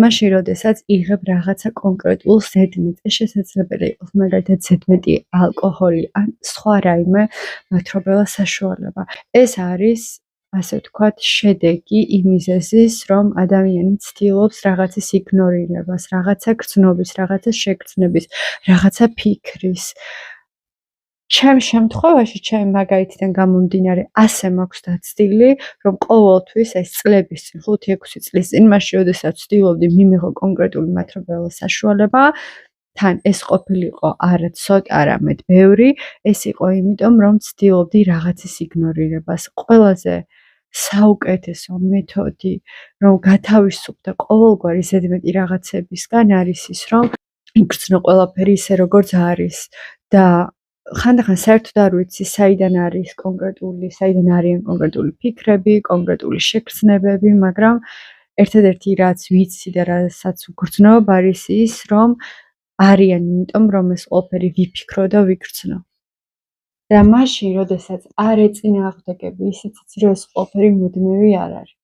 მაშინ, როდესაც იღებ რაღაცა კონკრეტულ ზედმეტს, შესაძლებელი იყოს მაგალითად ზედმეტი ალკოჰოლი ან სხვა რაიმე მათრობელა საშუალება. ეს არის ასე ვთქვათ, შედეგი იმ მიზეზის, რომ ადამიანი ცდილობს რაღაცის იგნორირებას, რაღაცა გრძნობის, რაღაცა შეგრძნების, რაღაცა ფიქრის. ჩემ შემთხვევაში, ჩემი მაგალითიდან გამომდინარე, ასე მაქვს დაცდილი, რომ ყოველთვის ეს წლების წინ, 5-6 წლის წინ, მაშინ, როდესაც ვცდილობდი მიმიღო კონკრეტული მათრობელა საშუალება, თან ეს ყოფილიყო არა ცოტა, არამედ ბევრი, ეს იყო იმიტომ, რომ ვცდილობდი რაღაცის იგნორირებას. ყველაზე საუკეთესო მეთოდი, რომ გათავისუფლდე ყოველგვარი ზედმეტი რაღაცებისგან არის ის, რომ იგრძნო ყველაფერი ისე, როგორც არის და ხანდახან საერთოდ არ ვიცი, საიდან არიან კონკრეტული ფიქრები, კონკრეტული შეგრძნებები, მაგრამ ერთადერთი რაც ვიცი და რასაც ვგრძნობ არის ის, რომ არიან იმიტომ, რომ ეს ყველაფერი ვიფიქრო და ვიგრძნო. და მაშინ, როდესაც არ ეწინააღმდეგები ისიც, რომ ეს ყველაფერი მუდმივი არ არის.